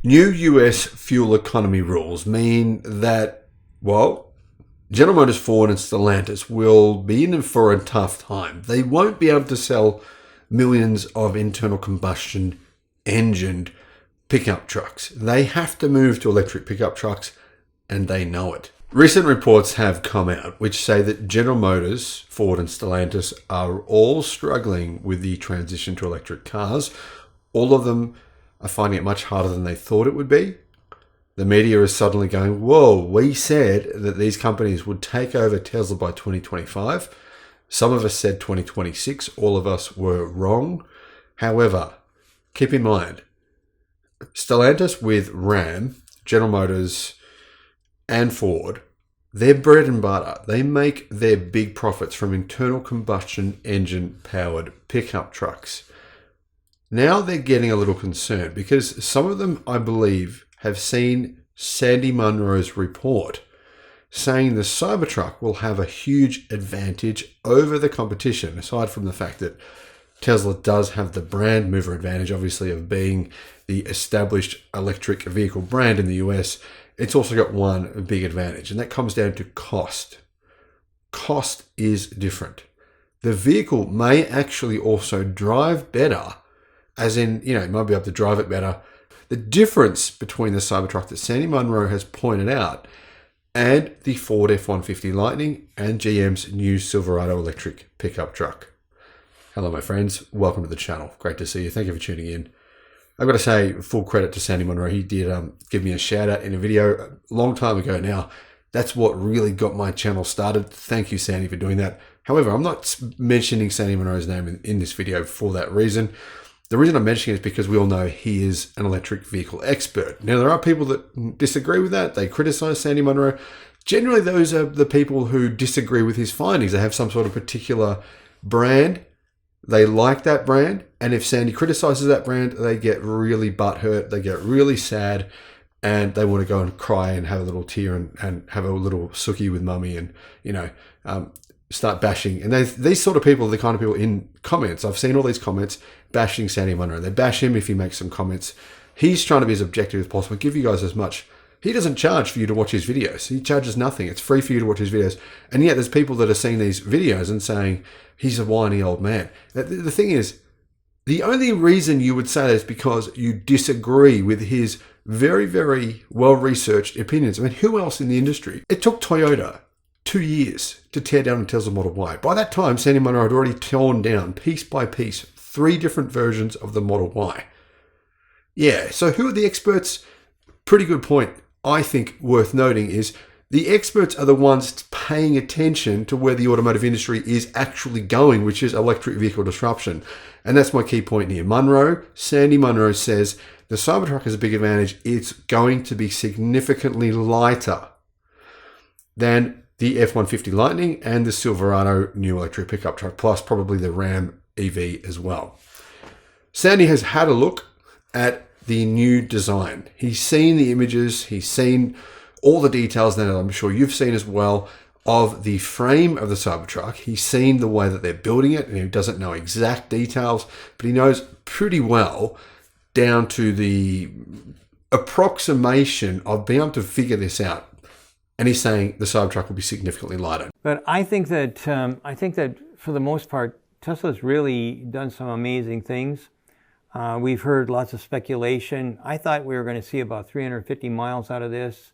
New US fuel economy rules mean that, well, General Motors, Ford and Stellantis will be in for a tough time. They won't be able to sell millions of internal combustion engined pickup trucks. They have to move to electric pickup trucks, and they know it. Recent reports have come out which say that General Motors, Ford and Stellantis are all struggling with the transition to electric cars. All of them are finding it much harder than they thought it would be. The media is suddenly going, whoa, we said that these companies would take over Tesla by 2025. Some of us said 2026. All of us were wrong. However, keep in mind, Stellantis with Ram, General Motors and Ford, their bread and butter, they make their big profits from internal combustion engine powered pickup trucks. Now they're getting a little concerned because some of them, I believe, have seen Sandy Munro's report saying the Cybertruck will have a huge advantage over the competition, aside from the fact that Tesla does have the brand mover advantage, obviously, of being the established electric vehicle brand in the US. It's also got one big advantage, and that comes down to cost. Cost is different. The vehicle may actually also drive better, as in, you might be able to drive it better. The difference between the Cybertruck that Sandy Munro has pointed out and the Ford F-150 Lightning and GM's new Silverado electric pickup truck. Hello, my friends. Welcome to the channel. Great to see you. Thank you for tuning in. I've got to say full credit to Sandy Munro. He did give me a shout out in a video a long time ago now. That's what really got my channel started. Thank you, Sandy, for doing that. However, I'm not mentioning Sandy Munro's name in this video for that reason. The reason I'm mentioning it is because we all know he is an electric vehicle expert. Now, there are people that disagree with that. They criticize Sandy Munro. Generally, those are the people who disagree with his findings. They have some sort of particular brand. They like that brand. And if Sandy criticizes that brand, they get really butthurt. They get really sad. And they want to go and cry and have a little tear and have a little sookie with mummy and, start bashing. And these sort of people are the kind of people in comments. I've seen all these comments bashing Sandy Munro. They bash him if he makes some comments. He's trying to be as objective as possible, give you guys as much. He doesn't charge for you to watch his videos. He charges nothing. It's free for you to watch his videos. And yet there's people that are seeing these videos and saying, he's a whiny old man. The thing is, the only reason you would say that is because you disagree with his very, very well-researched opinions. I mean, who else in the industry? It took Toyota 2 years to tear down a Tesla Model Y. By that time, Sandy Munro had already torn down, piece by piece, 3 different versions of the Model Y. Yeah, so who are the experts? Pretty good point, I think, worth noting is the experts are the ones paying attention to where the automotive industry is actually going, which is electric vehicle disruption. And that's my key point here. Sandy Munro says the Cybertruck has a big advantage. It's going to be significantly lighter than the F-150 Lightning and the Silverado new electric pickup truck, plus probably the Ram EV as well. Sandy has had a look at the new design. He's seen the images. He's seen all the details that I'm sure you've seen as well of the frame of the Cybertruck. He's seen the way that they're building it, and he doesn't know exact details, but he knows pretty well down to the approximation of being able to figure this out. And he's saying the Cybertruck will be significantly lighter. But I think that for the most part, Tesla's really done some amazing things. We've heard lots of speculation. I thought we were going to see about 350 miles out of this.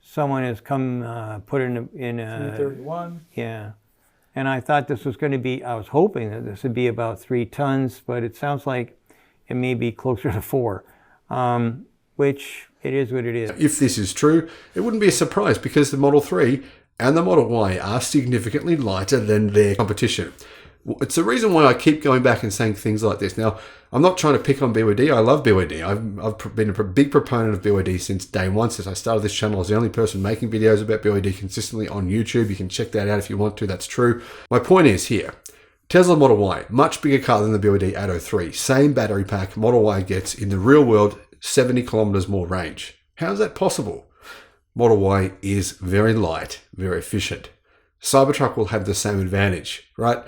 Someone has come put in 331. Yeah, and I thought this was going to be. I was hoping that this would be about 3 tons, but it sounds like it may be closer to 4, which. It is what it is. If this is true, it wouldn't be a surprise because the Model 3 and the Model Y are significantly lighter than their competition. It's the reason why I keep going back and saying things like this. Now, I'm not trying to pick on BYD. I love BYD. I've been a big proponent of BYD since day one. Since I started this channel, I was the only person making videos about BYD consistently on YouTube. You can check that out if you want to. That's true. My point is here. Tesla Model Y, much bigger car than the BYD Atto 3. Same battery pack. Model Y gets, in the real world, 70 kilometers more range. How is that possible? Model Y is very light, very efficient. Cybertruck will have the same advantage, right?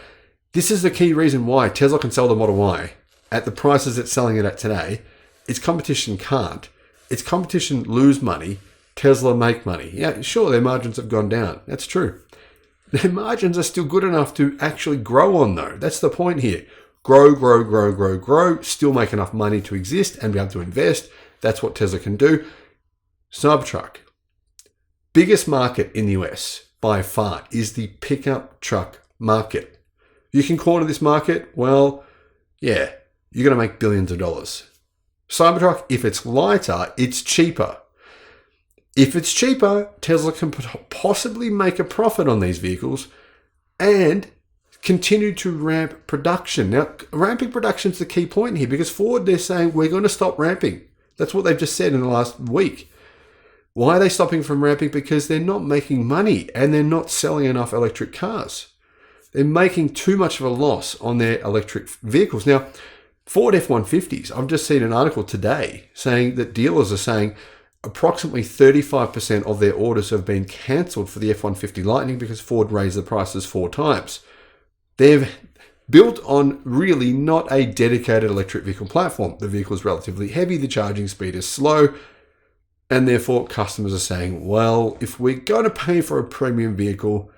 This is the key reason why Tesla can sell the Model Y at the prices it's selling it at today. Its competition can't. its competition lose money, Tesla make money. Yeah, sure, their margins have gone down. That's true. Their margins are still good enough to actually grow on, though. That's the point here. Grow, grow, grow, grow, grow, still make enough money to exist and be able to invest. That's what Tesla can do. Cybertruck. Biggest market in the US by far is the pickup truck market. You can corner this market, well, yeah, you're going to make billions of dollars. Cybertruck, if it's lighter, it's cheaper. If it's cheaper, Tesla can possibly make a profit on these vehicles and continue to ramp production. Now, ramping production is the key point here because Ford, they're saying we're going to stop ramping. That's what they've just said in the last week. Why are they stopping from ramping? Because they're not making money and they're not selling enough electric cars. They're making too much of a loss on their electric vehicles. Now, Ford F-150s, I've just seen an article today saying that dealers are saying approximately 35% of their orders have been cancelled for the F-150 Lightning because Ford raised the prices 4 times. They've built on really not a dedicated electric vehicle platform. The vehicle is relatively heavy, the charging speed is slow, and therefore customers are saying, well, if we're going to pay for a premium vehicle,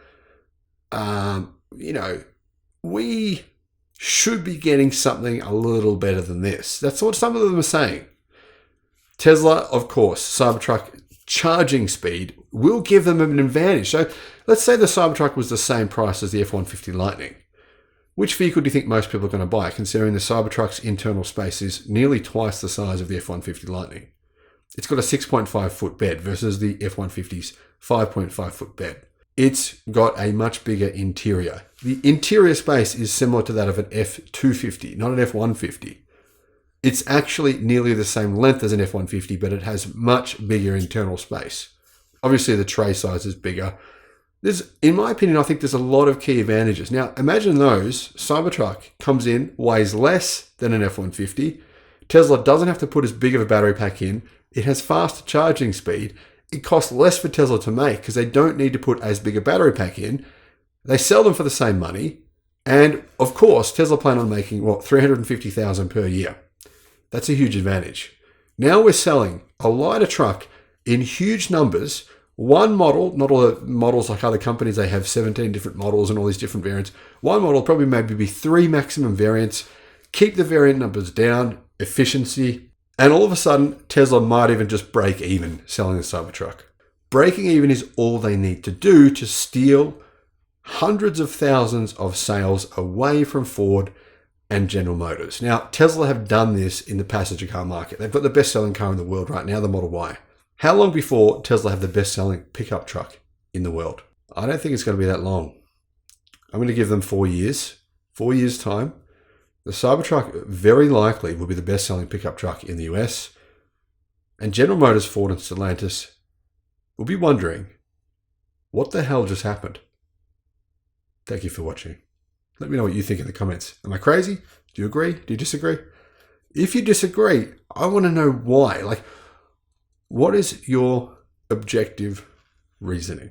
we should be getting something a little better than this. That's what some of them are saying. Tesla, of course, Cybertruck charging speed will give them an advantage. So let's say the Cybertruck was the same price as the F-150 Lightning. Which vehicle do you think most people are going to buy, considering the Cybertruck's internal space is nearly twice the size of the F-150 Lightning? It's got a 6.5 foot bed versus the F-150's 5.5 foot bed. It's got a much bigger interior. The interior space is similar to that of an F-250, not an F-150. It's actually nearly the same length as an F-150, but it has much bigger internal space. Obviously, the tray size is bigger. In my opinion, I think there's a lot of key advantages. Now, imagine those. Cybertruck comes in, weighs less than an F-150. Tesla doesn't have to put as big of a battery pack in. It has faster charging speed. It costs less for Tesla to make because they don't need to put as big a battery pack in. They sell them for the same money. And of course, Tesla plan on making, $350,000 per year. That's a huge advantage. Now we're selling a lighter truck in huge numbers. One model, not all the models like other companies, they have 17 different models and all these different variants. One model probably maybe be 3 maximum variants. Keep the variant numbers down, efficiency, and all of a sudden, Tesla might even just break even selling the Cybertruck. Breaking even is all they need to do to steal hundreds of thousands of sales away from Ford and General Motors. Now, Tesla have done this in the passenger car market. They've got the best-selling car in the world right now, the Model Y. How long before Tesla have the best-selling pickup truck in the world? I don't think it's going to be that long. I'm going to give them 4 years. 4 years' time. The Cybertruck very likely will be the best-selling pickup truck in the US. And General Motors, Ford, and Stellantis will be wondering, what the hell just happened? Thank you for watching. Let me know what you think in the comments. Am I crazy? Do you agree? Do you disagree? If you disagree, I want to know why. What is your objective reasoning?